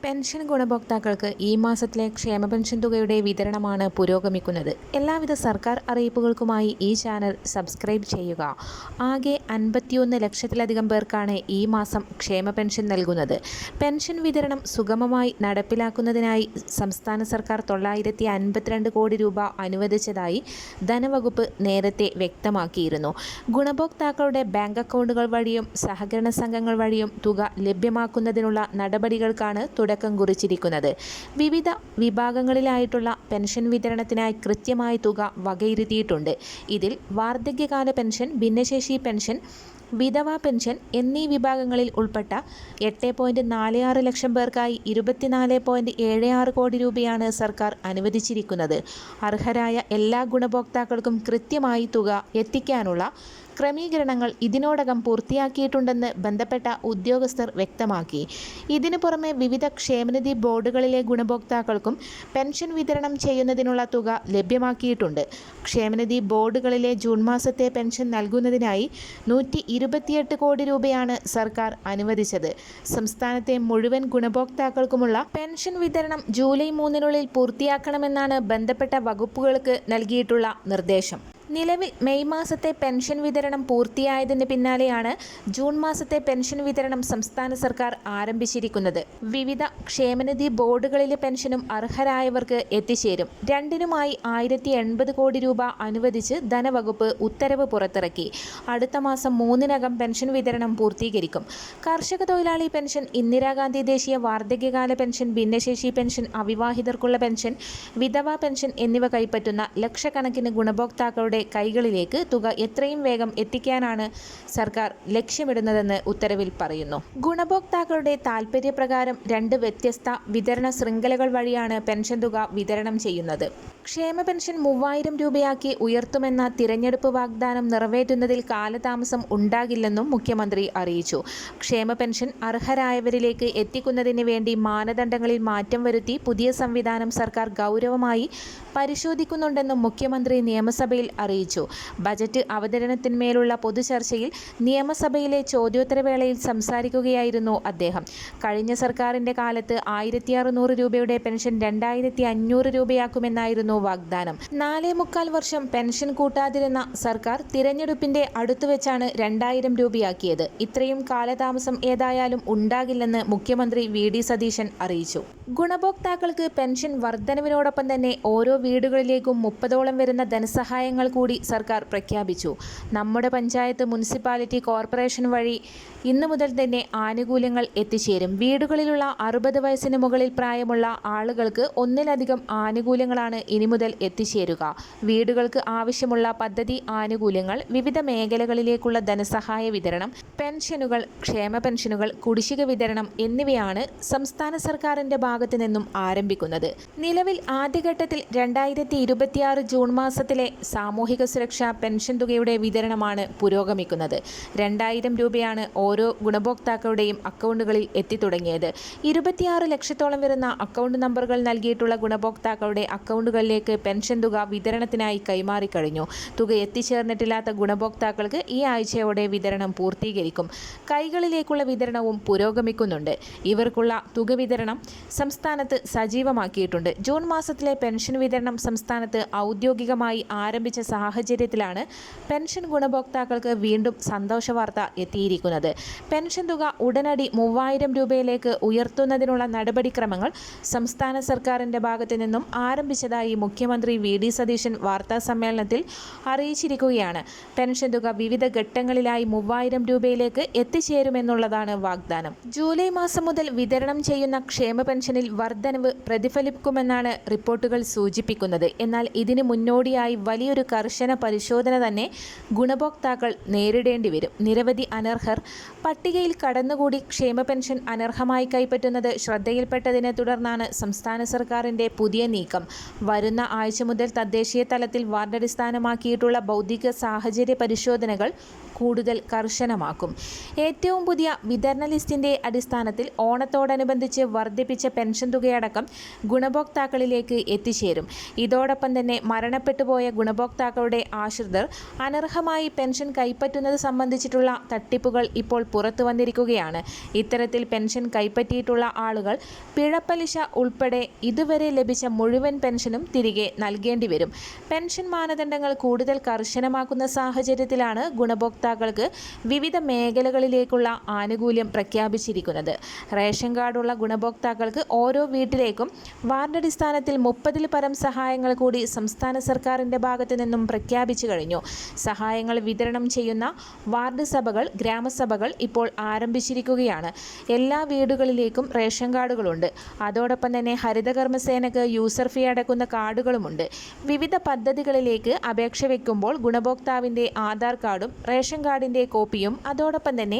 Pension ഗുണഭോക്താക്കൾക്ക് ഈ മാസത്തിലെ ക്ഷേമ പെൻഷൻ തുകയുടെ വിതരണമാണ് പുരോഗമിക്കുന്നത്. എല്ലാവിധ സർക്കാർ അറിയിപ്പുകൾക്കുമായി ഈ ചാനൽ സബ്സ്ക്രൈബ് ചെയ്യുക. ആകെ 51 ലക്ഷത്തിലധികം പേർക്കാണ് ഈ മാസം ക്ഷേമ പെൻഷൻ നൽകുന്നത്. പെൻഷൻ വിതരണം സുഗമമായി നടപ്പിലാക്കുന്നതിനായി സംസ്ഥാന സർക്കാർ 952 കോടി രൂപ അനുവദിച്ചതായി ധനവകുപ്പ് നേരത്തെ വ്യക്തമാക്കിയിരുന്നു. ഗുണഭോക്താക്കളുടെ ബാങ്ക് അക്കൗണ്ടുകൾ വഴിയും സഹകരണ സംഘങ്ങൾ വഴിയും തുക ലഭ്യമാക്കുന്നതിനുള്ള നടപടികൾക്കാണ് തുടക്കം കുറിച്ചിരിക്കുന്നത്. വിവിധ വിഭാഗങ്ങളിലായിട്ടുള്ള പെൻഷൻ വിതരണത്തിനായി കൃത്യമായ തുക വകയിരുത്തിയിട്ടുണ്ട്. ഇതിൽ വാർദ്ധക്യകാല പെൻഷൻ, ഭിന്നശേഷി പെൻഷൻ, വിധവാ പെൻഷൻ എന്നീ വിഭാഗങ്ങളിൽ ഉൾപ്പെട്ട 8.46 ലക്ഷം പേർക്കായി 24.76 കോടി രൂപയാണ് സർക്കാർ അനുവദിച്ചിരിക്കുന്നത്. അർഹരായ എല്ലാ ഗുണഭോക്താക്കൾക്കും കൃത്യമായി തുക എത്തിക്കാനുള്ള ക്രമീകരണങ്ങൾ ഇതിനോടകം പൂർത്തിയാക്കിയിട്ടുണ്ടെന്ന് ബന്ധപ്പെട്ട ഉദ്യോഗസ്ഥർ വ്യക്തമാക്കി. ഇതിനു പുറമെ വിവിധ ക്ഷേമനിധി ബോർഡുകളിലെ ഗുണഭോക്താക്കൾക്കും പെൻഷൻ വിതരണം ചെയ്യുന്നതിനുള്ള തുക ലഭ്യമാക്കിയിട്ടുണ്ട്. ക്ഷേമനിധി ബോർഡുകളിലെ ജൂൺ മാസത്തെ പെൻഷൻ നൽകുന്നതിനായി 128 കോടി രൂപയാണ് സർക്കാർ അനുവദിച്ചത്. സംസ്ഥാനത്തെ മുഴുവൻ ഗുണഭോക്താക്കൾക്കുമുള്ള പെൻഷൻ വിതരണം ജൂലൈ 3 പൂർത്തിയാക്കണമെന്നാണ് ബന്ധപ്പെട്ട വകുപ്പുകൾക്ക് നൽകിയിട്ടുള്ള നിർദ്ദേശം. നിലവിൽ മെയ് മാസത്തെ പെൻഷൻ വിതരണം പൂർത്തിയായതിന് പിന്നാലെയാണ് ജൂൺ മാസത്തെ പെൻഷൻ വിതരണം സംസ്ഥാന സർക്കാർ ആരംഭിച്ചിരിക്കുന്നത്. വിവിധ ക്ഷേമനിധി ബോർഡുകളിലെ പെൻഷനും അർഹരായവർക്ക് എത്തിച്ചേരും. രണ്ടിനുമായി 1080 കോടി രൂപ അനുവദിച്ച് ധനവകുപ്പ് ഉത്തരവ് പുറത്തിറക്കി. അടുത്ത മാസം 3-നകം പെൻഷൻ വിതരണം പൂർത്തീകരിക്കും. കർഷക തൊഴിലാളി പെൻഷൻ, ഇന്ദിരാഗാന്ധി ദേശീയ വാർദ്ധക്യകാല പെൻഷൻ, ഭിന്നശേഷി പെൻഷൻ, അവിവാഹിതർക്കുള്ള പെൻഷൻ, വിധവാ പെൻഷൻ എന്നിവ കൈപ്പറ്റുന്ന ലക്ഷക്കണക്കിന് ഗുണഭോക്താക്കളുടെ കൈകളിലേക്ക് തുക എത്രയും വേഗം എത്തിക്കാനാണ് സർക്കാർ ലക്ഷ്യമിടുന്നതെന്ന് ഉത്തരവിൽ പറയുന്നു. ഗുണഭോക്താക്കളുടെ താൽപര്യപ്രകാരം 2 വ്യത്യസ്ത വിതരണ ശൃംഖലകൾ വഴിയാണ് പെൻഷൻ തുക വിതരണം ചെയ്യുന്നത്. ക്ഷേമ പെൻഷൻ 3000 രൂപയാക്കി ഉയർത്തുമെന്ന തിരഞ്ഞെടുപ്പ് വാഗ്ദാനം നിറവേറ്റുന്നതിൽ കാലതാമസം ഉണ്ടാകില്ലെന്നും മുഖ്യമന്ത്രി അറിയിച്ചു. ക്ഷേമ പെൻഷൻ അർഹരായവരിലേക്ക് എത്തിക്കുന്നതിന് വേണ്ടി മാനദണ്ഡങ്ങളിൽ മാറ്റം വരുത്തി പുതിയ സംവിധാനം സർക്കാർ ഗൗരവമായി പരിശോധിക്കുന്നുണ്ടെന്നും മുഖ്യമന്ത്രി നിയമസഭയിൽ അറിയിച്ചു. ബജറ്റ് അവതരണത്തിന്മേലുള്ള പൊതുചർച്ചയിൽ നിയമസഭയിലെ ചോദ്യോത്തരവേളയിൽ സംസാരിക്കുകയായിരുന്നു അദ്ദേഹം. കഴിഞ്ഞ സർക്കാരിൻ്റെ കാലത്ത് 1600 രൂപയുടെ പെൻഷൻ 2500 രൂപയാക്കുമെന്നായിരുന്നു വാഗ്ദാനം. 4.25 വർഷം പെൻഷൻ കൂട്ടാതിരുന്ന സർക്കാർ തിരഞ്ഞെടുപ്പിന്റെ അടുത്തുവെച്ചാണ് 2000 രൂപയാക്കിയത്. ഇത്രയും കാലതാമസം ഏതായാലും ഉണ്ടാകില്ലെന്ന് മുഖ്യമന്ത്രി VD സതീശൻ അറിയിച്ചു. ഗുണഭോക്താക്കൾക്ക് പെൻഷൻ വർധനവിനോടൊപ്പം തന്നെ ഓരോ വീടുകളിലേക്കും 30ഓളം വരുന്ന ധനസഹായങ്ങൾ കൂടി സർക്കാർ പ്രഖ്യാപിച്ചു. നമ്മുടെ പഞ്ചായത്ത്, മുനിസിപ്പാലിറ്റി, കോർപ്പറേഷൻ വഴി ഇന്നു മുതൽ തന്നെ ആനുകൂല്യങ്ങൾ എത്തിച്ചേരും. വീടുകളിലുള്ള 60 വയസ്സിന് മുകളിൽ പ്രായമുള്ള ആളുകൾക്ക് ഒന്നിലധികം ആനുകൂല്യങ്ങളാണ് ഇനി മുതൽ എത്തിച്ചേരുക. വീടുകൾക്ക് ആവശ്യമുള്ള പദ്ധതി ആനുകൂല്യങ്ങൾ, വിവിധ മേഖലകളിലേക്കുള്ള ധനസഹായ വിതരണം, പെൻഷനുകൾ, ക്ഷേമ പെൻഷനുകൾ, കുടിശ്ശിക വിതരണം എന്നിവയാണ് സംസ്ഥാന സർക്കാരിൻ്റെ ഭാഗത്തു നിന്നും ആരംഭിക്കുന്നത്. നിലവിൽ ആദ്യഘട്ടത്തിൽ 2026 ജൂൺ മാസത്തിലെ സാമൂഹിക സുരക്ഷാ പെൻഷൻ തുകയുടെ വിതരണമാണ് പുരോഗമിക്കുന്നത്. 2000 രൂപയാണ് ഓരോ ഗുണഭോക്താക്കളുടെയും അക്കൗണ്ടുകളിൽ എത്തിത്തുടങ്ങിയത്. 26 ലക്ഷത്തോളം വരുന്ന അക്കൗണ്ട് നമ്പറുകൾ നൽകിയിട്ടുള്ള ഗുണഭോക്താക്കളുടെ അക്കൗണ്ടുകളിലേക്ക് പെൻഷൻ തുക വിതരണത്തിനായി കൈമാറിക്കഴിഞ്ഞു. തുക എത്തിച്ചേർന്നിട്ടില്ലാത്ത ഗുണഭോക്താക്കൾക്ക് ഈ ആഴ്ചയോടെ വിതരണം പൂർത്തീകരിക്കും. കൈകളിലേക്കുള്ള വിതരണവും പുരോഗമിക്കുന്നുണ്ട്. ഇവർക്കുള്ള തുക വിതരണം സംസ്ഥാനത്ത് സജീവമാക്കിയിട്ടുണ്ട്. ജൂൺ മാസത്തിലെ പെൻഷൻ വിതരണം സംസ്ഥാനത്ത് ഔദ്യോഗികമായി ആരംഭിച്ച സാഹചര്യത്തിലാണ് പെൻഷൻ ഗുണഭോക്താക്കൾക്ക് വീണ്ടും സന്തോഷവാർത്ത എത്തിയിരിക്കുന്നത്. പെൻഷൻ തുക ഉടനടി 3000 രൂപയിലേക്ക് ഉയർത്തുന്നതിനുള്ള നടപടിക്രമങ്ങൾ സംസ്ഥാന സർക്കാരിൻ്റെ ഭാഗത്തു നിന്നും ആരംഭിച്ചതായി മുഖ്യമന്ത്രി VD സതീശൻ വാർത്താ സമ്മേളനത്തിൽ അറിയിച്ചിരിക്കുകയാണ്. പെൻഷൻ തുക വിവിധ ഘട്ടങ്ങളിലായി 3000 രൂപയിലേക്ക് എത്തിച്ചേരുമെന്നുള്ളതാണ് വാഗ്ദാനം. ജൂലൈ മാസം മുതൽ വിതരണം ചെയ്യുന്ന ക്ഷേമ പെൻഷനിൽ വർധനവ് പ്രതിഫലിക്കുമെന്നാണ് റിപ്പോർട്ടുകൾ സൂചിപ്പിക്കുന്നത്. എന്നാൽ ഇതിന് മുന്നോടിയായി വലിയൊരു കർശന പരിശോധന തന്നെ ഗുണഭോക്താക്കൾ നേരിടേണ്ടി വരും. നിരവധി അനർഹർ പട്ടികയിൽ കടന്നുകൂടി ക്ഷേമ പെൻഷൻ അനർഹമായി കൈപ്പറ്റുന്നത് ശ്രദ്ധയിൽപ്പെട്ടതിനെ തുടർന്നാണ് സംസ്ഥാന സർക്കാരിൻ്റെ പുതിയ നീക്കം. വരുന്ന ആഴ്ച മുതൽ തദ്ദേശീയ തലത്തിൽ വാർഡടിസ്ഥാനമാക്കിയിട്ടുള്ള ഭൗതിക സാഹചര്യ പരിശോധനകൾ കൂടുതൽ കർശനമാക്കും. ഏറ്റവും പുതിയ വിതരണ ലിസ്റ്റിൻ്റെ അടിസ്ഥാനത്തിൽ ഓണത്തോടനുബന്ധിച്ച് വർദ്ധിപ്പിച്ച പെൻഷൻ തുകയടക്കം ഗുണഭോക്താക്കളിലേക്ക് എത്തിച്ചേരും. ഇതോടൊപ്പം തന്നെ മരണപ്പെട്ടുപോയ ഗുണഭോക്താക്കളുടെ ആശ്രിതർ അനർഹമായി പെൻഷൻ കൈപ്പറ്റുന്നത് സംബന്ധിച്ചിട്ടുള്ള തട്ടിപ്പുകൾ ഇപ്പോൾ പുറത്തു വന്നിരിക്കുകയാണ്. ഇത്തരത്തിൽ പെൻഷൻ കൈപ്പറ്റിയിട്ടുള്ള ആളുകൾ പിഴപ്പലിശ ഉൾപ്പെടെ ഇതുവരെ ലഭിച്ച മുഴുവൻ പെൻഷനും തിരികെ നൽകേണ്ടി വരും. പെൻഷൻ മാനദണ്ഡങ്ങൾ കൂടുതൽ കർശനമാക്കുന്ന സാഹചര്യത്തിലാണ് ഗുണഭോക്താക്കൾക്ക് വിവിധ മേഖലകളിലേക്കുള്ള ആനുകൂല്യം പ്രഖ്യാപിച്ചിരിക്കുന്നത്. റേഷൻ കാർഡുള്ള ഗുണഭോക്താക്കൾക്ക് ഓരോ വീട്ടിലേക്കും വാർഡടിസ്ഥാനത്തിൽ 30-ൽ പരം സഹായങ്ങൾ കൂടി സംസ്ഥാന സർക്കാരിൻ്റെ ഭാഗത്തു നിന്നും പ്രഖ്യാപിച്ചു കഴിഞ്ഞു. സഹായങ്ങൾ വിതരണം ചെയ്യുന്ന വാർഡ് സഭകൾ, ഗ്രാമസഭകൾ ഇപ്പോൾ ആരംഭിച്ചിരിക്കുകയാണ്. എല്ലാ വീടുകളിലേക്കും റേഷൻ കാർഡുകളുണ്ട്. അതോടൊപ്പം തന്നെ ഹരിതകർമ്മസേനക്ക് യൂസർ ഫീ അടക്കുന്ന കാർഡുകളുമുണ്ട്. വിവിധ പദ്ധതികളിലേക്ക് അപേക്ഷ വയ്ക്കുമ്പോൾ ഗുണഭോക്താവിൻ്റെ ആധാർ കാർഡും റേഷൻ കാർഡിൻ്റെ കോപ്പിയും അതോടൊപ്പം തന്നെ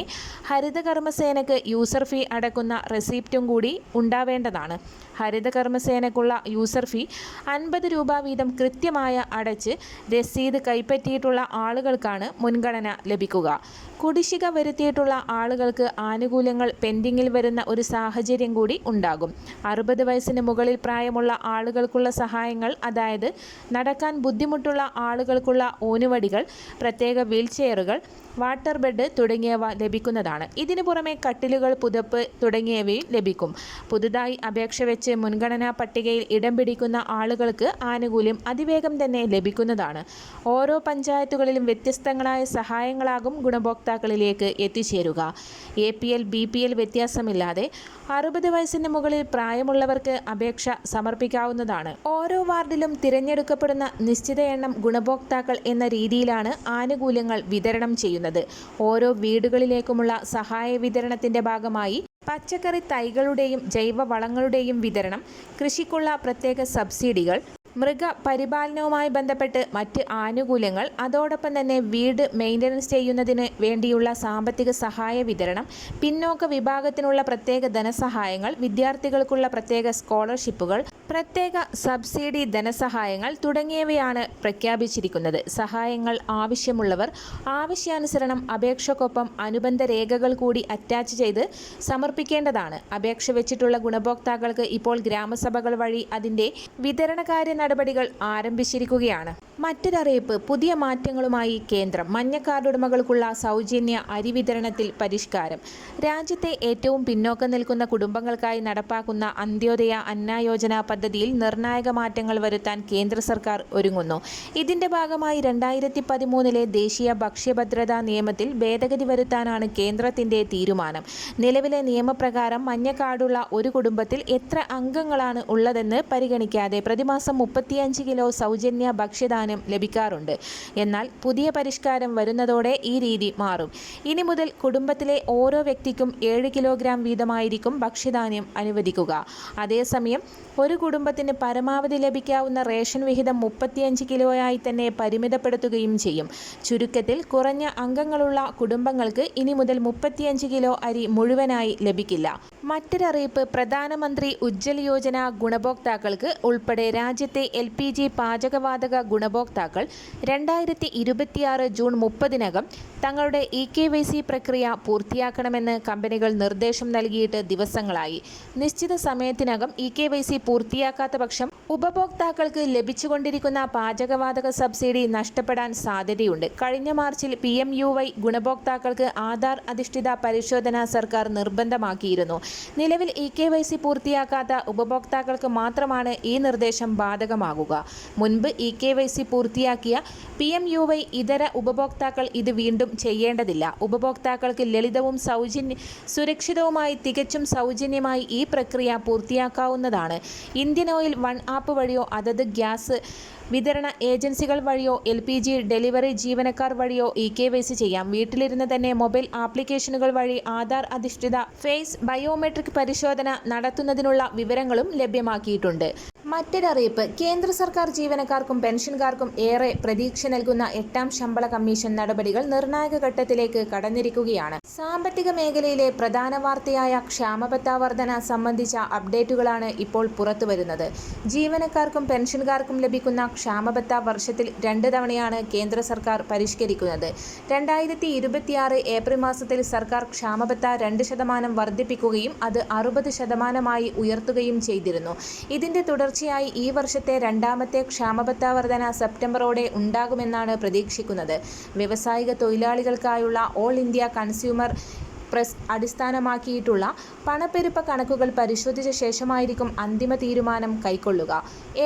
ഹരിതകർമ്മസേനക്ക് യൂസർ ഫീ അടക്കുന്ന റെസിപ്റ്റും കൂടി ഉണ്ടാവേണ്ടതാണ്. ഹരിതകർമ്മസേനക്കുള്ള യൂസർ ഫീ 50 രൂപ വീതം കൃത്യമായ അടച്ച് രസീത് കൈപ്പറ്റിയിട്ടുള്ള ആളുകൾക്കാണ് മുൻഗണന ലഭിക്കുക. കുടിശ്ശിക വരുത്തിയിട്ടുള്ള ആളുകൾക്ക് ആനുകൂല്യങ്ങൾ പെൻഡിങ്ങിൽ വരുന്ന ഒരു സാഹചര്യം കൂടി ഉണ്ടാകും. 60 വയസ്സിന് മുകളിൽ പ്രായമുള്ള ആളുകൾക്കുള്ള സഹായങ്ങൾ, അതായത് നടക്കാൻ ബുദ്ധിമുട്ടുള്ള ആളുകൾക്കുള്ള ഊന്നുവടികൾ, പ്രത്യേക വീൽചെയറുകൾ, വാട്ടർ ബെഡ് തുടങ്ങിയവ ലഭിക്കുന്നതാണ്. ഇതിനു പുറമെ കട്ടിലുകൾ, പുതപ്പ് തുടങ്ങിയവയും ലഭിക്കും. പുതുതായി അപേക്ഷ വെച്ച് മുൻഗണനാ പട്ടികയിൽ ഇടം പിടിക്കുന്ന ആളുകൾക്ക് ആനുകൂല്യം അതിവേഗം തന്നെ ലഭിക്കുന്നതാണ്. ഓരോ പഞ്ചായത്തുകളിലും വ്യത്യസ്തങ്ങളായ സഹായങ്ങളാകും ഗുണഭോക്താക്കളിലേക്ക് എത്തിച്ചേരുക. APL, BPL വ്യത്യാസമില്ലാതെ 60 വയസ്സിന് മുകളിൽ പ്രായമുള്ളവർക്ക് അപേക്ഷ സമർപ്പിക്കാവുന്നതാണ്. ഓരോ വാർഡിലും തിരഞ്ഞെടുക്കപ്പെടുന്ന നിശ്ചിത എണ്ണം ഗുണഭോക്താക്കൾ എന്ന രീതിയിലാണ് ആനുകൂല്യങ്ങൾ വിതരണം ചെയ്യുന്നത്. ഓരോ വീടുകളിലേക്കുമുള്ള സഹായ വിതരണത്തിൻ്റെ ഭാഗമായി പച്ചക്കറി തൈകളുടെയും ജൈവ വളങ്ങളുടെയും വിതരണം, കൃഷിക്കുള്ള പ്രത്യേക സബ്സിഡികൾ, മൃഗപരിപാലനവുമായി ബന്ധപ്പെട്ട് മറ്റ് ആനുകൂല്യങ്ങൾ, അതോടൊപ്പം തന്നെ വീട് മെയിൻ്റനൻസ് ചെയ്യുന്നതിന് വേണ്ടിയുള്ള സാമ്പത്തിക സഹായ വിതരണം, പിന്നോക്ക വിഭാഗത്തിനുള്ള പ്രത്യേക ധനസഹായങ്ങൾ, വിദ്യാർത്ഥികൾക്കുള്ള പ്രത്യേക സ്കോളർഷിപ്പുകൾ, പ്രത്യേക സബ്സിഡി ധനസഹായങ്ങൾ തുടങ്ങിയവയാണ് പ്രഖ്യാപിച്ചിരിക്കുന്നത്. സഹായങ്ങൾ ആവശ്യമുള്ളവർ ആവശ്യാനുസരണം അപേക്ഷയ്ക്കൊപ്പം അനുബന്ധ രേഖകൾ കൂടി അറ്റാച്ച് ചെയ്ത് സമർപ്പിക്കേണ്ടതാണ്. അപേക്ഷ വെച്ചിട്ടുള്ള ഗുണഭോക്താക്കൾക്ക് ഇപ്പോൾ ഗ്രാമസഭകൾ വഴി അതിൻ്റെ വിതരണകാര്യ നടപടികൾ ആരംഭിച്ചിരിക്കുകയാണ്. മറ്റൊരറിയിപ്പ്, പുതിയ മാറ്റങ്ങളുമായി കേന്ദ്രം. മഞ്ഞ കാർഡ് ഉടമകൾക്കുള്ള സൗജന്യ അരി വിതരണത്തിൽ പരിഷ്കാരം. രാജ്യത്തെ ഏറ്റവും പിന്നോക്കം നിൽക്കുന്ന കുടുംബങ്ങൾക്കായി നടപ്പാക്കുന്ന അന്ത്യോദയ അന്ന യോജന പദ്ധതിയിൽ നിർണായക മാറ്റങ്ങൾ വരുത്താൻ കേന്ദ്ര സർക്കാർ ഒരുങ്ങുന്നു. ഇതിൻ്റെ ഭാഗമായി 2013 ദേശീയ ഭക്ഷ്യഭദ്രതാ നിയമത്തിൽ ഭേദഗതി വരുത്താനാണ് കേന്ദ്രത്തിൻ്റെ തീരുമാനം. നിലവിലെ നിയമപ്രകാരം മഞ്ഞ കാർഡുള്ള ഒരു കുടുംബത്തിൽ എത്ര അംഗങ്ങളാണ് ഉള്ളതെന്ന് പരിഗണിക്കാതെ പ്രതിമാസം 35 കിലോ സൗജന്യ ഭക്ഷ്യധാന്യം ലഭിക്കാറുണ്ട്. എന്നാൽ പുതിയ പരിഷ്കാരം വരുന്നതോടെ ഈ രീതി മാറും. ഇനി മുതൽ കുടുംബത്തിലെ ഓരോ വ്യക്തിക്കും 7 കിലോഗ്രാം വീതമായിരിക്കും ഭക്ഷ്യധാന്യം അനുവദിക്കുക. അതേസമയം ഒരു കുടുംബത്തിന് പരമാവധി ലഭിക്കാവുന്ന റേഷൻ വിഹിതം 35 കിലോയായി തന്നെ പരിമിതപ്പെടുത്തുകയും ചെയ്യും. ചുരുക്കത്തിൽ കുറഞ്ഞ അംഗങ്ങളുള്ള കുടുംബങ്ങൾക്ക് ഇനി മുതൽ 35 കിലോ അരി മുഴുവനായി ലഭിക്കില്ല. മറ്റൊരറിയിപ്പ്, പ്രധാനമന്ത്രി ഉജ്ജ്വൽ യോജന ഗുണഭോക്താക്കൾക്ക് ഉൾപ്പെടെ രാജ്യത്തെ LPG പാചകവാതക ഗുണഭോക്താക്കൾ 2026 ജൂൺ 30-നകം തങ്ങളുടെ EKYC പ്രക്രിയ പൂർത്തിയാക്കണമെന്ന് കമ്പനികൾ നിർദ്ദേശം നൽകിയിട്ട് ദിവസങ്ങളായി. നിശ്ചിത സമയത്തിനകം EKYC പൂർത്തിയാക്കാത്ത പക്ഷം ഉപഭോക്താക്കൾക്ക് ലഭിച്ചുകൊണ്ടിരിക്കുന്ന പാചകവാതക സബ്സിഡി നഷ്ടപ്പെടാൻ സാധ്യതയുണ്ട്. കഴിഞ്ഞ മാർച്ചിൽ PMUY ഗുണഭോക്താക്കൾക്ക് ആധാർ അധിഷ്ഠിത പരിശോധന സർക്കാർ നിർബന്ധമാക്കിയിരുന്നു. നിലവിൽ EKYC പൂർത്തിയാക്കാത്ത ഉപഭോക്താക്കൾക്ക് മാത്രമാണ് ഈ നിർദ്ദേശം ബാധകമാകുക. മുൻപ് EKYC പൂർത്തിയാക്കിയ PMUY ഇതര ഉപഭോക്താക്കൾ ഇത് വീണ്ടും ചെയ്യേണ്ടതില്ല. ഉപഭോക്താക്കൾക്ക് ലളിതവും സുരക്ഷിതവുമായി തികച്ചും സൗജന്യമായി ഈ പ്രക്രിയ പൂർത്തിയാക്കാവുന്നതാണ്. ഇന്ത്യൻ ഓയിൽ വൺ ആപ്പ് വഴിയോ അതത് ഗ്യാസ് വിതരണ ഏജൻസികൾ വഴിയോ LPG ഡെലിവറി ജീവനക്കാർ വഴിയോ EKYC ചെയ്യാം. വീട്ടിലിരുന്ന് തന്നെ മൊബൈൽ ആപ്ലിക്കേഷനുകൾ വഴി ആധാർ അധിഷ്ഠിത ഫേസ് ബയോമെട്രിക് പരിശോധന നടത്തുന്നതിനുള്ള വിവരങ്ങളും ലഭ്യമാക്കിയിട്ടുണ്ട്. മറ്റൊരറിയിപ്പ്, കേന്ദ്ര സർക്കാർ ജീവനക്കാർക്കും പെൻഷൻകാർക്കും ഏറെ പ്രതീക്ഷ നൽകുന്ന 8ാം ശമ്പള കമ്മീഷൻ നടപടികൾ നിർണായക ഘട്ടത്തിലേക്ക് കടന്നിരിക്കുകയാണ്. സാമ്പത്തിക മേഖലയിലെ പ്രധാന വാർത്തയായ ക്ഷാമബത്ത വർധന സംബന്ധിച്ച അപ്ഡേറ്റുകളാണ് ഇപ്പോൾ പുറത്തുവരുന്നത്. ജീവനക്കാർക്കും പെൻഷൻകാർക്കും ലഭിക്കുന്ന ക്ഷാമബത്ത വർഷത്തിൽ 2 തവണയാണ് കേന്ദ്ര സർക്കാർ പരിഷ്കരിക്കുന്നത്. 2026 ഏപ്രിൽ മാസത്തിൽ സർക്കാർ ക്ഷാമബത്ത 2% വർദ്ധിപ്പിക്കുകയും അത് 60%ആയി ഉയർത്തുകയും ചെയ്തിരുന്നു. ഇതിന്റെ തുടർച്ചയായി ഈ വർഷത്തെ 2ാമത്തെ ക്ഷാമബത്ത വർധന സെപ്റ്റംബറോടെ ഉണ്ടാകുമെന്നാണ് പ്രതീക്ഷിക്കുന്നത്. വ്യവസായിക തൊഴിലാളികൾക്കായുള്ള ഓൾ ഇന്ത്യ കൺസ്യൂമർ പ്രസ് അടിസ്ഥാനമാക്കിയിട്ടുള്ള പണപ്പെരുപ്പ കണക്കുകൾ പരിശോധിച്ച ശേഷമായിരിക്കും അന്തിമ തീരുമാനം കൈക്കൊള്ളുക.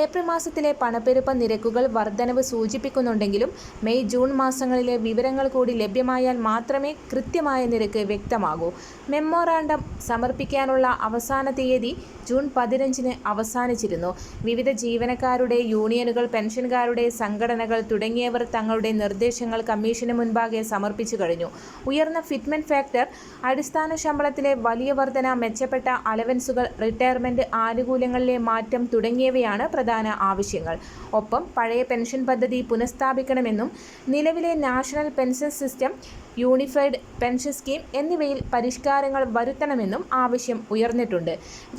ഏപ്രിൽ മാസത്തിലെ പണപ്പെരുപ്പ നിരക്കുകൾ വർധനവ് സൂചിപ്പിക്കുന്നുണ്ടെങ്കിലും മെയ് ജൂൺ മാസങ്ങളിലെ വിവരങ്ങൾ കൂടി ലഭ്യമായാൽ മാത്രമേ കൃത്യമായ നിരക്ക് വ്യക്തമാകൂ. മെമ്മോറാണ്ടം സമർപ്പിക്കാനുള്ള അവസാന തീയതി ജൂൺ 15-ന് അവസാനിച്ചിരുന്നു. വിവിധ ജീവനക്കാരുടെ യൂണിയനുകൾ, പെൻഷൻകാരുടെ സംഘടനകൾ തുടങ്ങിയവർ തങ്ങളുടെ നിർദ്ദേശങ്ങൾ കമ്മീഷന് മുൻപാകെ സമർപ്പിച്ചു കഴിഞ്ഞു. ഉയർന്ന ഫിറ്റ്മെന്റ് ഫാക്ടർ, അടിസ്ഥാന ശമ്പളത്തിലെ വലിയ വർധന, മെച്ചപ്പെട്ട അലവൻസുകൾ, റിട്ടയർമെന്റ് ആനുകൂല്യങ്ങളിലെ മാറ്റം തുടങ്ങിയവയാണ് പ്രധാന ആവശ്യങ്ങൾ. ഒപ്പം പഴയ പെൻഷൻ പദ്ധതി പുനഃസ്ഥാപിക്കണമെന്നും നിലവിലെ national pension system, unified pension scheme എന്നിവയിൽ പരിഷ്കാരങ്ങൾ വരുത്തണമെന്നും ആവശ്യം ഉയർന്നിട്ടുണ്ട്.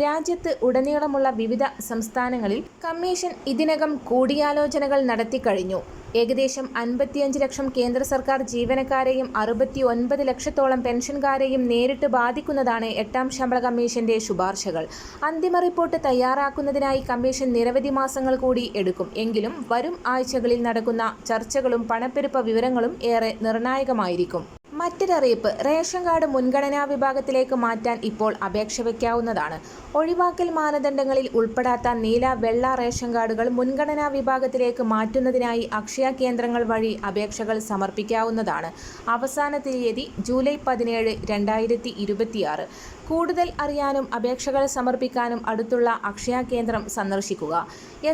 രാജ്യത്ത് ഉടനീളമുള്ള വിവിധ സംസ്ഥാനങ്ങളിൽ കമ്മീഷൻ ഇതിനകം കൂടിയാലോചനകൾ നടത്തിക്കഴിഞ്ഞു. ഏകദേശം 55 ലക്ഷം കേന്ദ്ര സർക്കാർ ജീവനക്കാരെയും 69 ലക്ഷത്തോളം പെൻഷൻകാരെയും നേരിട്ട് ബാധിക്കുന്നതാണ് 8ാം ശമ്പള കമ്മീഷന്റെ ശുപാർശകൾ. അന്തിമ റിപ്പോർട്ട് തയ്യാറാക്കുന്നതിനായി കമ്മീഷൻ നിരവധി മാസങ്ങൾ കൂടി എടുക്കും. എങ്കിലും വരും ആഴ്ചകളിൽ നടക്കുന്ന ചർച്ചകളും പണപ്പെരുപ്പ വിവരങ്ങളും ഏറെ നിർണായകമായിരിക്കും. മറ്റൊരറിയിപ്പ്, റേഷൻ കാർഡ് മുൻഗണനാ വിഭാഗത്തിലേക്ക് മാറ്റാൻ ഇപ്പോൾ അപേക്ഷ വയ്ക്കാവുന്നതാണ്. ഒഴിവാക്കൽ മാനദണ്ഡങ്ങളിൽ ഉൾപ്പെടാത്ത നീല, വെള്ള റേഷൻ കാർഡുകൾ മുൻഗണനാ വിഭാഗത്തിലേക്ക് മാറ്റുന്നതിനായി അക്ഷയ കേന്ദ്രങ്ങൾ വഴി അപേക്ഷകൾ സമർപ്പിക്കാവുന്നതാണ്. അവസാന തീയതി ജൂലൈ 17, 2026. കൂടുതൽ അറിയാനും അപേക്ഷകൾ സമർപ്പിക്കാനും അടുത്തുള്ള അക്ഷയ കേന്ദ്രം സന്ദർശിക്കുക.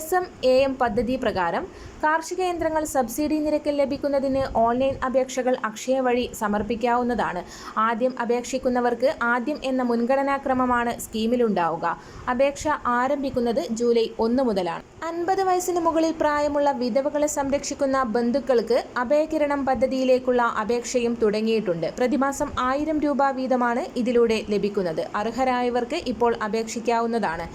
SM-AM പദ്ധതി പ്രകാരം കാർഷിക യന്ത്രങ്ങൾ സബ്സിഡി നിരക്കിൽ ലഭിക്കുന്നതിന് ഓൺലൈൻ അപേക്ഷകൾ അക്ഷയ വഴി സമർപ്പിക്കാവുന്നതാണ്. ആദ്യം അപേക്ഷിക്കുന്നവർക്ക് ആദ്യം എന്ന മുൻഗണനാക്രമമാണ് സ്കീമിലുണ്ടാവുക. അപേക്ഷ ആരംഭിക്കുന്നത് ജൂലൈ 1 മുതലാണ്. 50 വയസ്സിന് മുകളിൽ പ്രായമുള്ള വിധവകളെ സംരക്ഷിക്കുന്ന ബന്ധുക്കൾക്ക് അഭയകിരണം പദ്ധതിയിലേക്കുള്ള അപേക്ഷയും തുടങ്ങിയിട്ടുണ്ട്. പ്രതിമാസം 1000 രൂപ വീതമാണ് ഇതിലൂടെ ലഭിക്കുന്നത്. അർഹരായവർക്ക് ഇപ്പോൾ അപേക്ഷിക്കാവുന്നതാണ്.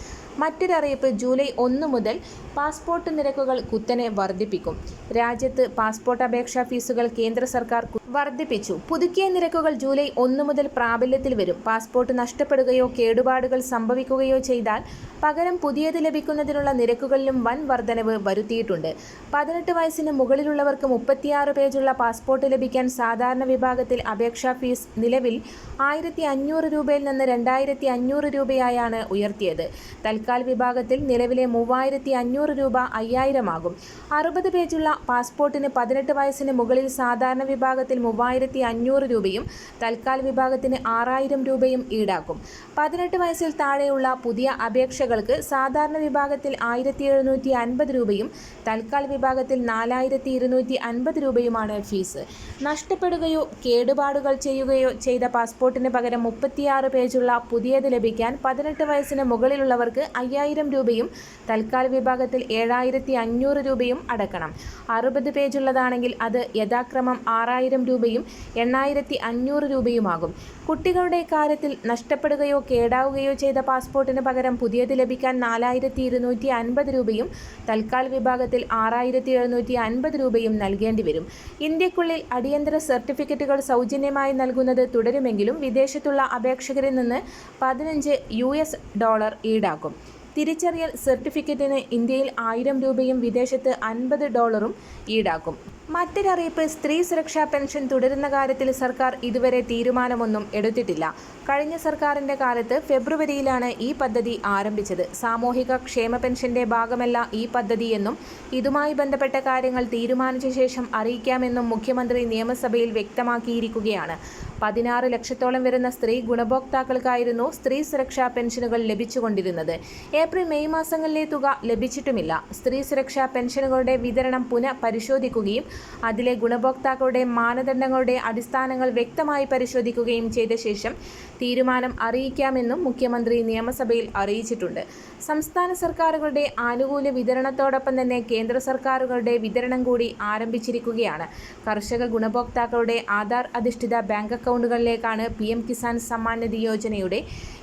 മറ്റൊരറിയിപ്പ്, ജൂലൈ 1 മുതൽ പാസ്പോർട്ട് നിരക്കുകൾ കുത്തനെ വർദ്ധിപ്പിക്കും. രാജ്യത്ത് പാസ്പോർട്ട് അപേക്ഷാ ഫീസുകൾ കേന്ദ്ര സർക്കാർ വർദ്ധിപ്പിച്ചു. പുതുക്കിയ നിരക്കുകൾ ജൂലൈ 1 മുതൽ പ്രാബല്യത്തിൽ വരും. പാസ്പോർട്ട് നഷ്ടപ്പെടുകയോ കേടുപാടുകൾ സംഭവിക്കുകയോ ചെയ്താൽ പകരം പുതിയത് ലഭിക്കുന്നതിനുള്ള നിരക്കുകളിലും വൻ വർധനവ് വരുത്തിയിട്ടുണ്ട്. 18 വയസ്സിന് മുകളിലുള്ളവർക്ക് 36 പേജുള്ള പാസ്പോർട്ട് ലഭിക്കാൻ സാധാരണ വിഭാഗത്തിൽ അപേക്ഷാ ഫീസ് നിലവിൽ 1500 രൂപയിൽ നിന്ന് 2500 രൂപയായാണ് ഉയർത്തിയത്. തൽക്കാൽ വിഭാഗത്തിൽ നിലവിലെ 3500 രൂപ 5000 ആകും. 60 പേജുള്ള പാസ്പോർട്ടിന് 18 വയസ്സിന് മുകളിൽ സാധാരണ വിഭാഗത്തിൽ 3500 രൂപയും തൽക്കാൽ വിഭാഗത്തിന് 6000 രൂപയും ഈടാക്കും. 18 വയസ്സിൽ താഴെയുള്ള പുതിയ അപേക്ഷകൾക്ക് സാധാരണ വിഭാഗത്തിൽ 1750 രൂപയും തൽക്കാൽ വിഭാഗത്തിൽ 4250 രൂപയുമാണ് ഫീസ്. നഷ്ടപ്പെടുകയോ കേടുപാടുകൾ ചെയ്യുകയോ ചെയ്ത പാസ്പോർട്ടിന് പകരം 36 പേജുള്ള പുതിയത് ലഭിക്കാൻ 18 വയസ്സിന് മുകളിലുള്ളവർക്ക് 5000 രൂപയും തൽക്കാൽ വിഭാഗത്തിൽ 7500 രൂപയും അടക്കണം. 60 പേജുള്ളതാണെങ്കിൽ അത് യഥാക്രമം 6000 രൂപയും 8500 രൂപയുമാകും. കുട്ടികളുടെ കാര്യത്തിൽ നഷ്ടപ്പെടുകയോ കേടാവുകയോ ചെയ്ത പാസ്പോർട്ടിന് പകരം പുതിയത് ലഭിക്കാൻ 4250 രൂപയും തൽക്കാൽ വിഭാഗത്തിൽ 6750 രൂപയും നൽകേണ്ടി വരും. ഇന്ത്യക്കുള്ളിൽ അടിയന്തര സർട്ടിഫിക്കറ്റുകൾ സൗജന്യമായി നൽകുന്നത് തുടരുമെങ്കിലും വിദേശത്തുള്ള അപേക്ഷകരിൽ നിന്ന് $15 ഈടാക്കും. തിരിച്ചറിയൽ സർട്ടിഫിക്കറ്റിന് ഇന്ത്യയിൽ 1000 രൂപയും വിദേശത്ത് $50 ഈടാക്കും. മറ്റൊരറിയിപ്പ്, സ്ത്രീ സുരക്ഷാ പെൻഷൻ തുടരുന്ന കാര്യത്തിൽ സർക്കാർ ഇതുവരെ തീരുമാനമൊന്നും എടുത്തിട്ടില്ല. കഴിഞ്ഞ സർക്കാരിൻ്റെ കാലത്ത് ഫെബ്രുവരിയിലാണ് ഈ പദ്ധതി ആരംഭിച്ചത്. സാമൂഹിക ക്ഷേമ പെൻഷന്റെ ഭാഗമല്ല ഈ പദ്ധതിയെന്നും ഇതുമായി ബന്ധപ്പെട്ട കാര്യങ്ങൾ തീരുമാനിച്ച ശേഷം അറിയിക്കാമെന്നും മുഖ്യമന്ത്രി നിയമസഭയിൽ വ്യക്തമാക്കിയിരിക്കുകയാണ്. 16 ലക്ഷത്തോളം വരുന്ന സ്ത്രീ ഗുണഭോക്താക്കൾക്കായിരുന്നു സ്ത്രീ സുരക്ഷാ പെൻഷനുകൾ ലഭിച്ചുകൊണ്ടിരുന്നത്. ഏപ്രിൽ മെയ് മാസങ്ങളിലെ തുക ലഭിച്ചിട്ടുമില്ല. സ്ത്രീ സുരക്ഷാ പെൻഷനുകളുടെ വിതരണം പുനഃപരിശോധിക്കുകയും അതിലെ ഗുണഭോക്താക്കളുടെ മാനദണ്ഡങ്ങളുടെ അടിസ്ഥാനങ്ങൾ വ്യക്തമായി പരിശോധിക്കുകയും ചെയ്ത ശേഷം തീരുമാനം അറിയിക്കാമെന്നും മുഖ്യമന്ത്രി നിയമസഭയിൽ അറിയിച്ചിട്ടുണ്ട്. സംസ്ഥാന സർക്കാരുകളുടെ ആനുകൂല്യ വിതരണത്തോടൊപ്പം തന്നെ കേന്ദ്ര സർക്കാരുകളുടെ വിതരണം കൂടി ആരംഭിച്ചിരിക്കുകയാണ്. കർഷക ഗുണഭോക്താക്കളുടെ ആധാർ അധിഷ്ഠിത ബാങ്ക് അക്കൗണ്ടുകളിലേക്കാണ് PM കിസാൻ സമ്മാൻ നിധി യോജനയുടെ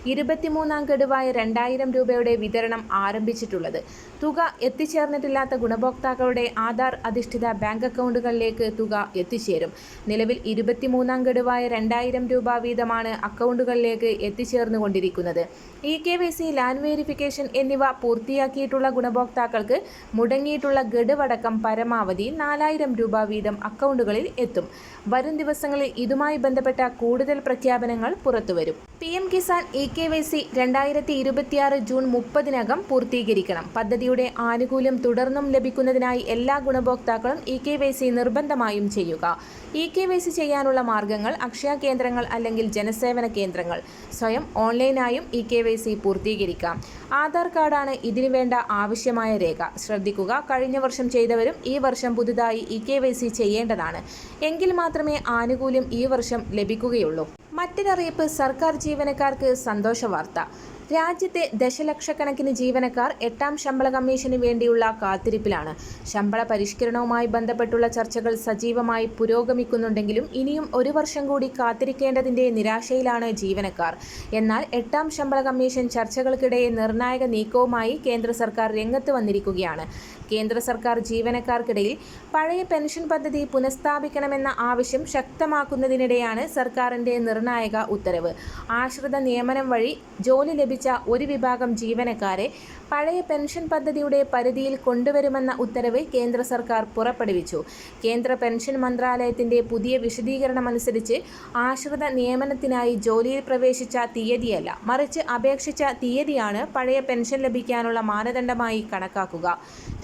23ാം ഗഡുവായ 2000 രൂപയുടെ വിതരണം ആരംഭിച്ചിട്ടുള്ളത്. തുക എത്തിച്ചേർന്നിട്ടില്ലാത്ത ഗുണഭോക്താക്കളുടെ ആധാർ അധിഷ്ഠിത ബാങ്ക് അക്കൗണ്ടുകളിലേക്ക് തുക എത്തിച്ചേരും. നിലവിൽ 23ാം ഗഡുവായ 2000 രൂപ വീതമാണ് അക്കൗണ്ടുകളിലേക്ക് എത്തിച്ചേർന്നുകൊണ്ടിരിക്കുന്നത്. eKYC, ലാൻഡ് വെരിഫിക്കേഷൻ എന്നിവ പൂർത്തിയാക്കിയിട്ടുള്ള ഗുണഭോക്താക്കൾക്ക് മുടങ്ങിയിട്ടുള്ള ഗഡുവടക്കം പരമാവധി 4000 രൂപ വീതം അക്കൗണ്ടുകളിൽ എത്തും. വരും ദിവസങ്ങളിൽ ഇതുമായി ബന്ധപ്പെട്ട കൂടുതൽ പ്രഖ്യാപനങ്ങൾ പുറത്തുവരും. PM കിസാൻ eKYC 2026 ജൂൺ 30-നകം പൂർത്തീകരിക്കണം. പദ്ധതിയുടെ ആനുകൂല്യം തുടർന്നും ലഭിക്കുന്നതിനായി എല്ലാ ഗുണഭോക്താക്കളും eKYC നിർബന്ധമായും ചെയ്യുക. eKYC ചെയ്യാനുള്ള മാർഗങ്ങൾ: അക്ഷയ കേന്ദ്രങ്ങൾ അല്ലെങ്കിൽ ജനസേവന കേന്ദ്രങ്ങൾ. സ്വയം ഓൺലൈനായും eKYC പൂർത്തീകരിക്കാം. ആധാർ കാർഡാണ് ഇതിനു വേണ്ട ആവശ്യമായ രേഖ. ശ്രദ്ധിക്കുക, കഴിഞ്ഞ വർഷം ചെയ്തവരും ഈ വർഷം പുതുതായി eKYC ചെയ്യേണ്ടതാണ്. എങ്കിൽ മാത്രമേ ആനുകൂല്യം ഈ വർഷം ലഭിക്കുകയുള്ളൂ. മറ്റൊരറിയിപ്പ്: സർക്കാർ ജീവനക്കാർക്ക് സന്തോഷ വാർത്ത. രാജ്യത്തെ ദശലക്ഷക്കണക്കിന് ജീവനക്കാർ 8ാം ശമ്പള കമ്മീഷന് വേണ്ടിയുള്ള കാത്തിരിപ്പിലാണ്. ശമ്പള പരിഷ്കരണവുമായി ബന്ധപ്പെട്ടുള്ള ചർച്ചകൾ സജീവമായി പുരോഗമിക്കുന്നുണ്ടെങ്കിലും ഇനിയും 1 വർഷം കൂടി കാത്തിരിക്കേണ്ടതിൻ്റെ നിരാശയിലാണ് ജീവനക്കാർ. എന്നാൽ 8ാം ശമ്പള കമ്മീഷൻ ചർച്ചകൾക്കിടെ നിർണായക നീക്കവുമായി കേന്ദ്ര സർക്കാർ രംഗത്ത് വന്നിരിക്കുകയാണ്. കേന്ദ്ര സർക്കാർ ജീവനക്കാർക്കിടയിൽ പഴയ പെൻഷൻ പദ്ധതി പുനഃസ്ഥാപിക്കണമെന്ന ആവശ്യം ശക്തമാക്കുന്നതിനിടെയാണ് സർക്കാരിൻ്റെ നിർണായക ഉത്തരവ്. ആശ്രിത നിയമനം വഴി ജോലി ലഭിച്ച ഒരു വിഭാഗം ജീവനക്കാരെ പഴയ പെൻഷൻ പദ്ധതിയുടെ പരിധിയിൽ കൊണ്ടുവരുമെന്ന ഉത്തരവ് കേന്ദ്ര സർക്കാർ പുറപ്പെടുവിച്ചു. കേന്ദ്ര പെൻഷൻ മന്ത്രാലയത്തിൻ്റെ പുതിയ വിശദീകരണമനുസരിച്ച് ആശ്രിത നിയമനത്തിനായി ജോലിയിൽ പ്രവേശിച്ച തീയതിയല്ല, മറിച്ച് അപേക്ഷിച്ച തീയതിയാണ് പഴയ പെൻഷൻ ലഭിക്കാനുള്ള മാനദണ്ഡമായി കണക്കാക്കുക.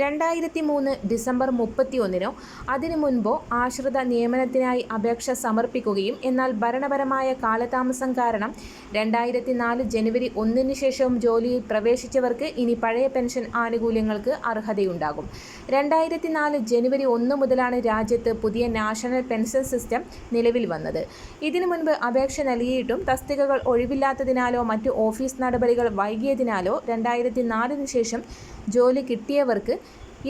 2003 ഡിസംബർ 31-നോ അതിനു മുൻപോ ആശ്രിത നിയമനത്തിനായി അപേക്ഷ സമർപ്പിക്കുകയും എന്നാൽ ഭരണപരമായ കാലതാമസം കാരണം 2004 ജനുവരി 1-ന് ശേഷവും ജോലിയിൽ പ്രവേശിച്ചവർക്ക് ഇനി പഴയ പെൻഷൻ ആനുകൂല്യങ്ങൾക്ക് അർഹതയുണ്ടാകും. 2004 ജനുവരി 1 മുതലാണ് രാജ്യത്ത് പുതിയ നാഷണൽ പെൻഷൻ സിസ്റ്റം നിലവിൽ വന്നത്. ഇതിനു മുൻപ് അപേക്ഷ നൽകിയിട്ടും തസ്തികകൾ ഒഴിവില്ലാത്തതിനാലോ മറ്റു ഓഫീസ് നടപടികൾ വൈകിയതിനാലോ 2004-ന് ശേഷം ജോലി കിട്ടിയവർക്ക്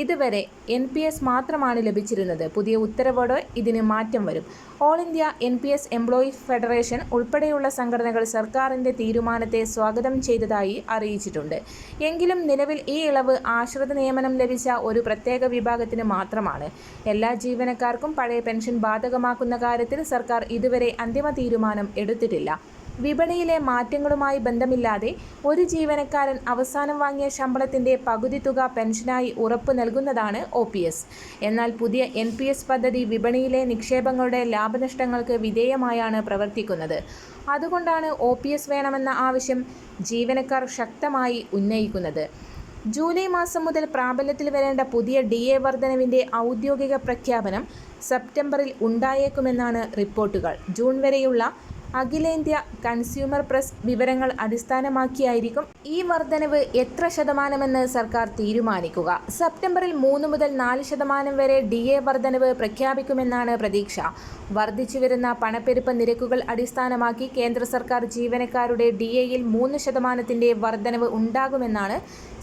ഇതുവരെ NPS മാത്രമാണ് ലഭിച്ചിരുന്നത്. പുതിയ ഉത്തരവോടെ ഇതിന് മാറ്റം വരും. All India NPS employees federation ഉൾപ്പെടെയുള്ള സംഘടനകൾ സർക്കാരിൻ്റെ തീരുമാനത്തെ സ്വാഗതം ചെയ്തതായി അറിയിച്ചിട്ടുണ്ട്. എങ്കിലും നിലവിൽ ഈ ഇളവ് ആശ്രിത നിയമനം ലഭിച്ച ഒരു പ്രത്യേക വിഭാഗത്തിന് മാത്രമാണ്. എല്ലാ ജീവനക്കാർക്കും പഴയ പെൻഷൻ ബാധകമാക്കുന്ന കാര്യത്തിൽ സർക്കാർ ഇതുവരെ അന്തിമ തീരുമാനം എടുത്തിട്ടില്ല. വിപണിയിലെ മാറ്റങ്ങളുമായി ബന്ധമില്ലാതെ ഒരു ജീവനക്കാരൻ അവസാനം വാങ്ങിയ ശമ്പളത്തിൻ്റെ പകുതി തുക പെൻഷനായി ഉറപ്പു നൽകുന്നതാണ് OPS. എന്നാൽ പുതിയ NPS പദ്ധതി വിപണിയിലെ നിക്ഷേപങ്ങളുടെ ലാഭനഷ്ടങ്ങൾക്ക് വിധേയമായാണ് പ്രവർത്തിക്കുന്നത്. അതുകൊണ്ടാണ് OPS വേണമെന്ന ആവശ്യം ജീവനക്കാർ ശക്തമായി ഉന്നയിക്കുന്നത്. ജൂലൈ മാസം മുതൽ പ്രാബല്യത്തിൽ വരേണ്ട പുതിയ DA വർധനവിൻ്റെ ഔദ്യോഗിക പ്രഖ്യാപനം സെപ്റ്റംബറിൽ ഉണ്ടായേക്കുമെന്നാണ് റിപ്പോർട്ടുകൾ. ജൂൺ വരെയുള്ള അഖിലേന്ത്യാ കൺസ്യൂമർ പ്രസ് വിവരങ്ങൾ അടിസ്ഥാനമാക്കിയായിരിക്കും ഈ വർധനവ് എത്ര ശതമാനമെന്ന് സർക്കാർ തീരുമാനിക്കുക. സെപ്റ്റംബറിൽ 3 മുതൽ 4% വരെ DA വർധനവ് പ്രഖ്യാപിക്കുമെന്നാണ് പ്രതീക്ഷ. വർദ്ധിച്ചുവരുന്ന പണപ്പെരുപ്പ നിരക്കുകൾ അടിസ്ഥാനമാക്കി കേന്ദ്ര സർക്കാർ ജീവനക്കാരുടെ DAയിൽ 3% വർധനവ് ഉണ്ടാകുമെന്നാണ്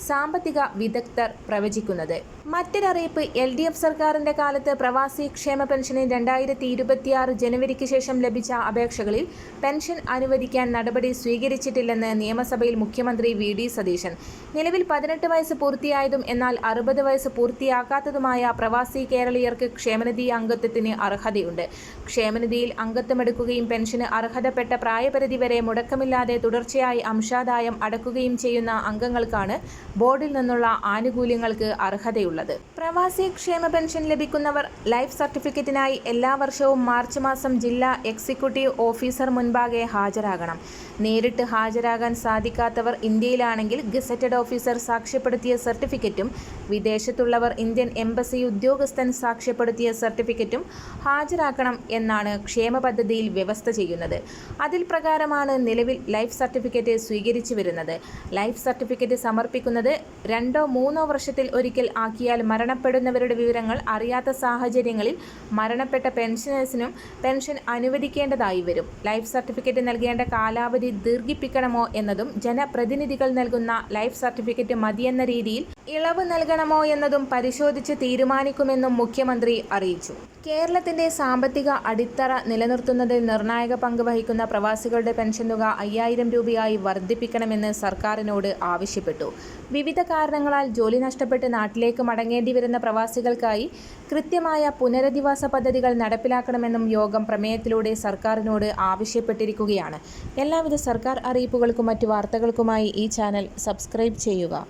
സാമ്പത്തിക വിദഗ്ധർ പ്രവചിക്കുന്നത്. മറ്റൊരറിയിപ്പ്: LDF സർക്കാരിൻ്റെ കാലത്ത് പ്രവാസി ക്ഷേമ പെൻഷന് 2026 ജനുവരിക്ക് ശേഷം ലഭിച്ച അപേക്ഷകളിൽ പെൻഷൻ അനുവദിക്കാൻ നടപടി സ്വീകരിച്ചിട്ടില്ലെന്ന് നിയമസഭയിൽ മുഖ്യമന്ത്രി VD സതീശൻ. നിലവിൽ 18 വയസ്സ് പൂർത്തിയായതും എന്നാൽ 60 വയസ്സ് പൂർത്തിയാക്കാത്തതുമായ പ്രവാസി കേരളീയർക്ക് ക്ഷേമനിധി അംഗത്വത്തിന് അർഹതയുണ്ട്. ക്ഷേമനിധിയിൽ അംഗത്വമെടുക്കുകയും പെൻഷന് അർഹതപ്പെട്ട പ്രായപരിധി വരെ മുടക്കമില്ലാതെ തുടർച്ചയായി അംശാദായം അടക്കുകയും ചെയ്യുന്ന അംഗങ്ങൾക്കാണ് ബോർഡിൽ നിന്നുള്ള ആനുകൂല്യങ്ങൾക്ക് അർഹതയുള്ളത്. പ്രവാസി ക്ഷേമ പെൻഷൻ ലഭിക്കുന്നവർ ലൈഫ് സർട്ടിഫിക്കറ്റിനായി എല്ലാ വർഷവും മാർച്ച് മാസം ജില്ലാ എക്സിക്യൂട്ടീവ് ഓഫീസർ മുൻപാകെ ഹാജരാകണം. നേരിട്ട് ഹാജരാകാൻ സാധിക്കാത്തവർ ഇന്ത്യയിലാണെങ്കിൽ ഗസറ്റഡ് ഓഫീസർ സാക്ഷ്യപ്പെടുത്തിയ സർട്ടിഫിക്കറ്റും വിദേശത്തുള്ളവർ ഇന്ത്യൻ എംബസി ഉദ്യോഗസ്ഥൻ സാക്ഷ്യപ്പെടുത്തിയ സർട്ടിഫിക്കറ്റും ഹാജരാക്കണം എന്നാണ് ക്ഷേമ പദ്ധതിയിൽ വ്യവസ്ഥ ചെയ്യുന്നത്. അതിൽ പ്രകാരമാണ് നിലവിൽ ലൈഫ് സർട്ടിഫിക്കറ്റ് സ്വീകരിച്ചു വരുന്നത്. ലൈഫ് സർട്ടിഫിക്കറ്റ് സമർപ്പിക്കുന്നത് 2-3 വർഷത്തിൽ ഒരിക്കൽ ആക്കിയാൽ മരണപ്പെടുന്നവരുടെ വിവരങ്ങൾ അറിയാത്ത സാഹചര്യങ്ങളിൽ മരണപ്പെട്ട പെൻഷനേഴ്സിനും പെൻഷൻ അനുവദിക്കേണ്ടതായി വരും. ലൈഫ് ലൈഫ് സർട്ടിഫിക്കറ്റ് നൽകേണ്ട കാലാവധി ദീർഘിപ്പിക്കണമോ എന്നതും ജനപ്രതിനിധികൾ നൽകുന്ന ലൈഫ് സർട്ടിഫിക്കറ്റ് മതിയെന്ന രീതിയിൽ ഇളവ് നൽകണമോ എന്നതും പരിശോധിച്ച് തീരുമാനിക്കുമെന്നും മുഖ്യമന്ത്രി അറിയിച്ചു. കേരളത്തിന്റെ സാമ്പത്തിക അടിത്തറ നിലനിർത്തുന്നതിൽ നിർണായക പങ്ക് വഹിക്കുന്ന പ്രവാസികളുടെ പെൻഷൻ തുക 5000 രൂപയായി വർദ്ധിപ്പിക്കണമെന്ന് സർക്കാരിനോട് ആവശ്യപ്പെട്ടു. വിവിധ കാരണങ്ങളാൽ ജോലി നഷ്ടപ്പെട്ട് നാട്ടിലേക്ക് മടങ്ങേണ്ടി വരുന്ന പ്രവാസികൾക്കായി കൃത്യമായ പുനരധിവാസ പദ്ധതികൾ നടപ്പിലാക്കണമെന്നും യോഗം പ്രമേയത്തിലൂടെ സർക്കാരിനോട് ആവശ്യപ്പെട്ടിരിക്കുകയാണ്. എല്ലാവിധ സർക്കാർ അറിയിപ്പുകൾക്കും മറ്റു വാർത്തകൾക്കുമായി ഈ ചാനൽ സബ്സ്ക്രൈബ് ചെയ്യുക.